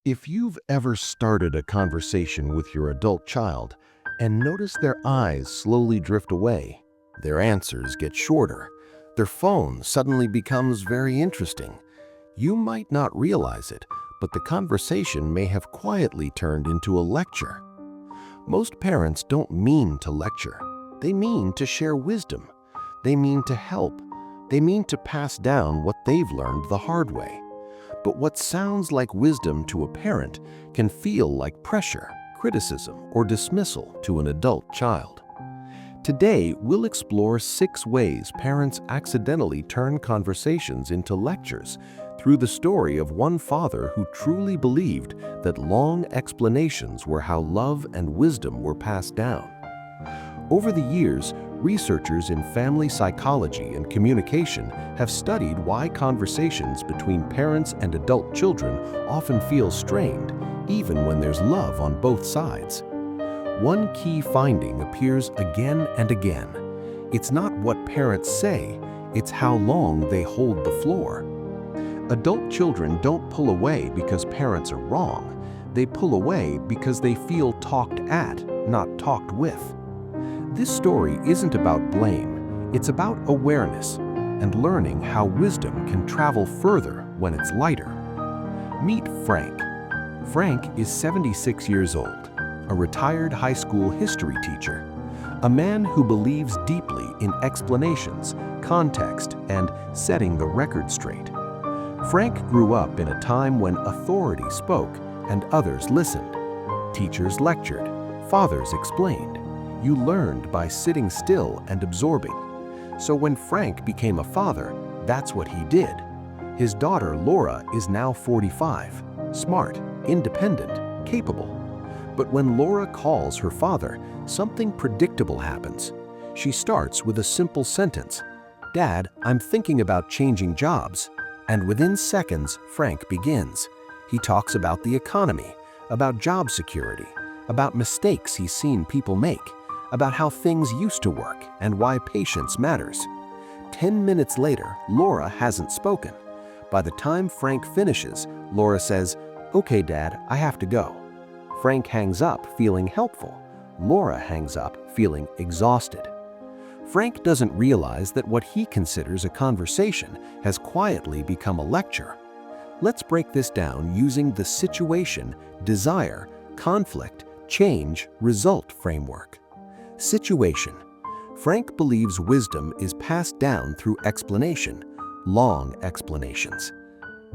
If you've ever started a conversation with your adult child and noticed their eyes slowly drift away, their answers get shorter, their phone suddenly becomes very interesting, you might not realize it, but the conversation may have quietly turned into a lecture. Most parents don't mean to lecture. They mean to share wisdom. They mean to help. They mean to pass down what they've learned the hard way. But what sounds like wisdom to a parent can feel like pressure, criticism, or dismissal to an adult child. Today, we'll explore 6 ways parents accidentally turn conversations into lectures through the story of one father who truly believed that long explanations were how love and wisdom were passed down. Over the years, researchers in family psychology and communication have studied why conversations between parents and adult children often feel strained, even when there's love on both sides. One key finding appears again and again. It's not what parents say, it's how long they hold the floor. Adult children don't pull away because parents are wrong. They pull away because they feel talked at, not talked with. This story isn't about blame, it's about awareness and learning how wisdom can travel further when it's lighter. Meet Frank. Frank is 76 years old, a retired high school history teacher, a man who believes deeply in explanations, context, and setting the record straight. Frank grew up in a time when authority spoke and others listened. Teachers lectured, fathers explained. You learned by sitting still and absorbing. So when Frank became a father, that's what he did. His daughter Laura is now 45, smart, independent, capable. But when Laura calls her father, something predictable happens. She starts with a simple sentence, "Dad, I'm thinking about changing jobs." And within seconds, Frank begins. He talks about the economy, about job security, about mistakes he's seen people make, about how things used to work and why patience matters. 10 minutes later, Laura hasn't spoken. By the time Frank finishes, Laura says, "Okay, Dad, I have to go." Frank hangs up feeling helpful. Laura hangs up feeling exhausted. Frank doesn't realize that what he considers a conversation has quietly become a lecture. Let's break this down using the situation, desire, conflict, change, result framework. Situation. Frank believes wisdom is passed down through explanation, long explanations.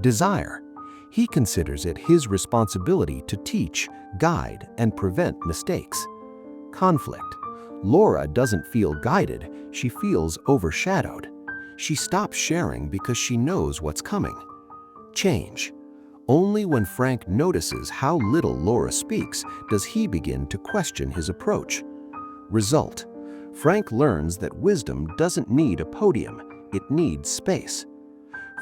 Desire. He considers it his responsibility to teach, guide, and prevent mistakes. Conflict. Laura doesn't feel guided, she feels overshadowed. She stops sharing because she knows what's coming. Change. Only when Frank notices how little Laura speaks does he begin to question his approach. Result. Frank learns that wisdom doesn't need a podium, it needs space.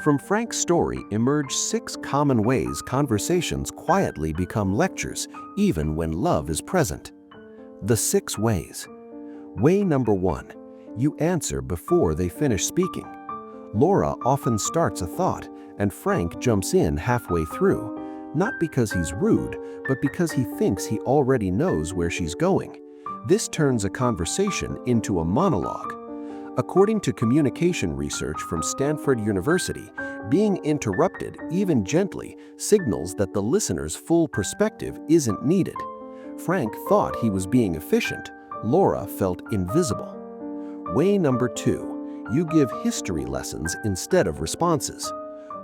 From Frank's story emerge 6 common ways conversations quietly become lectures, even when love is present. The 6 ways. Way number 1. You answer before they finish speaking. Laura often starts a thought, and Frank jumps in halfway through, not because he's rude, but because he thinks he already knows where she's going. This turns a conversation into a monologue. According to communication research from Stanford University, being interrupted, even gently, signals that the listener's full perspective isn't needed. Frank thought he was being efficient. Laura felt invisible. Way number 2. You give history lessons instead of responses.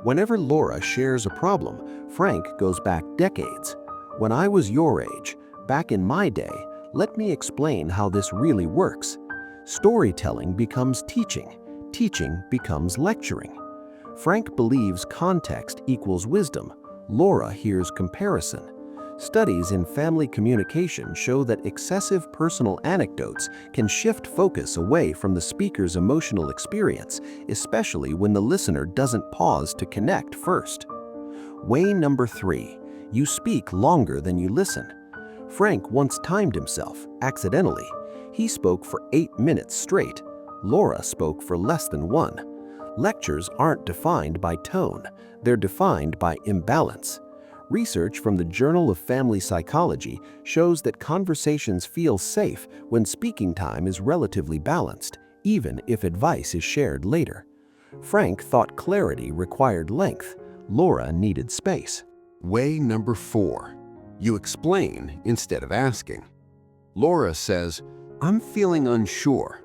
Whenever Laura shares a problem, Frank goes back decades. When I was your age, back in my day, let me explain how this really works. Storytelling becomes teaching. Teaching becomes lecturing. Frank believes context equals wisdom. Laura hears comparison. Studies in family communication show that excessive personal anecdotes can shift focus away from the speaker's emotional experience, especially when the listener doesn't pause to connect first. Way number 3. You speak longer than you listen. Frank once timed himself, accidentally. He spoke for 8 minutes straight. Laura spoke for less than 1. Lectures aren't defined by tone, they're defined by imbalance. Research from the Journal of Family Psychology shows that conversations feel safe when speaking time is relatively balanced, even if advice is shared later. Frank thought clarity required length. Laura needed space. Way number 4. You explain instead of asking. Laura says, "I'm feeling unsure."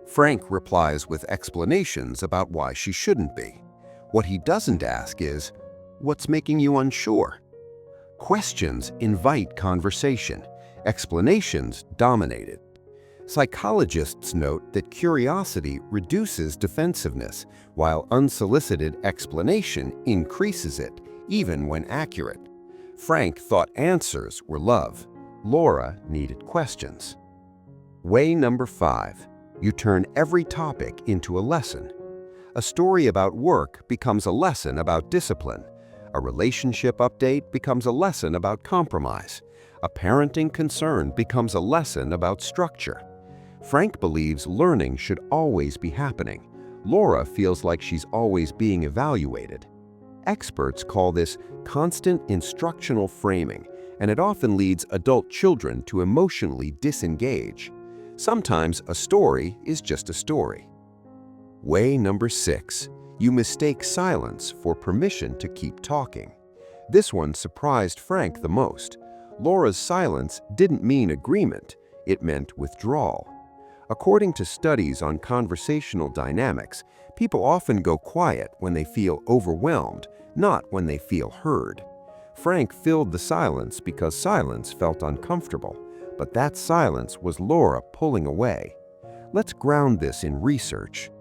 Frank replies with explanations about why she shouldn't be. What he doesn't ask is, "What's making you unsure?" Questions invite conversation. Explanations dominate it. Psychologists note that curiosity reduces defensiveness, while unsolicited explanation increases it, even when accurate. Frank thought answers were love. Laura needed questions. Way number 5. You turn every topic into a lesson. A story about work becomes a lesson about discipline. A relationship update becomes a lesson about compromise. A parenting concern becomes a lesson about structure. Frank believes learning should always be happening. Laura feels like she's always being evaluated. Experts call this constant instructional framing, and it often leads adult children to emotionally disengage. Sometimes a story is just a story. Way number 6. You mistake silence for permission to keep talking. This one surprised Frank the most. Laura's silence didn't mean agreement, it meant withdrawal. According to studies on conversational dynamics, people often go quiet when they feel overwhelmed, not when they feel heard. Frank filled the silence because silence felt uncomfortable, but that silence was Laura pulling away. Let's ground this in research.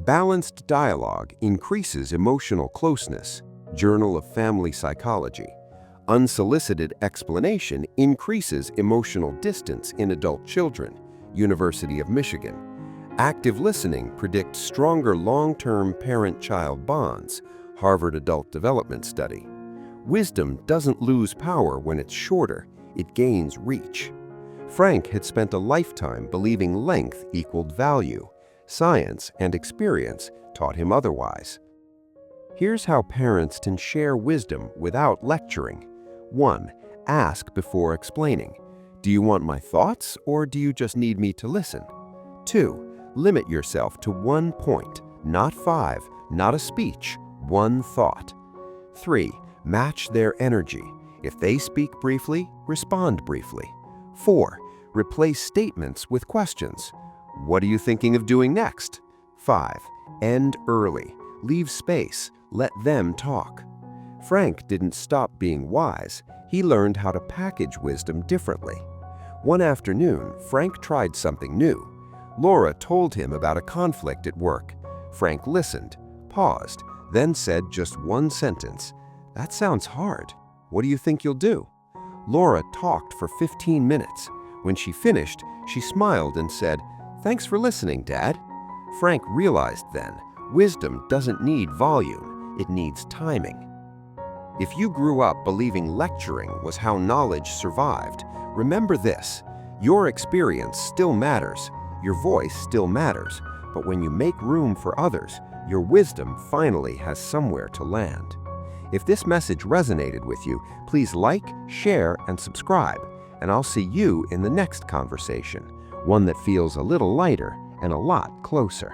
Balanced dialogue increases emotional closeness. Journal of Family Psychology. Unsolicited explanation increases emotional distance in adult children. University of Michigan. Active listening predicts stronger long-term parent-child bonds. Harvard Adult Development Study. Wisdom doesn't lose power when it's shorter, it gains reach. Frank had spent a lifetime believing length equaled value. Science and experience taught him otherwise. Here's how parents can share wisdom without lecturing. 1. Ask before explaining. Do you want my thoughts, or do you just need me to listen? 2. Limit yourself to one point, not 5, not a speech, one thought. 3. Match their energy. If they speak briefly, respond briefly. 4. Replace statements with questions. What are you thinking of doing next? 5. End early. Leave space. Let them talk. Frank didn't stop being wise. He learned how to package wisdom differently. One afternoon, Frank tried something new. Laura told him about a conflict at work. Frank listened, paused, then said just one sentence. "That sounds hard. What do you think you'll do?" Laura talked for 15 minutes. When she finished, she smiled and said, "Thanks for listening, Dad." Frank realized then, wisdom doesn't need volume, it needs timing. If you grew up believing lecturing was how knowledge survived, remember this: your experience still matters, your voice still matters, but when you make room for others, your wisdom finally has somewhere to land. If this message resonated with you, please like, share, and subscribe, and I'll see you in the next conversation, one that feels a little lighter and a lot closer.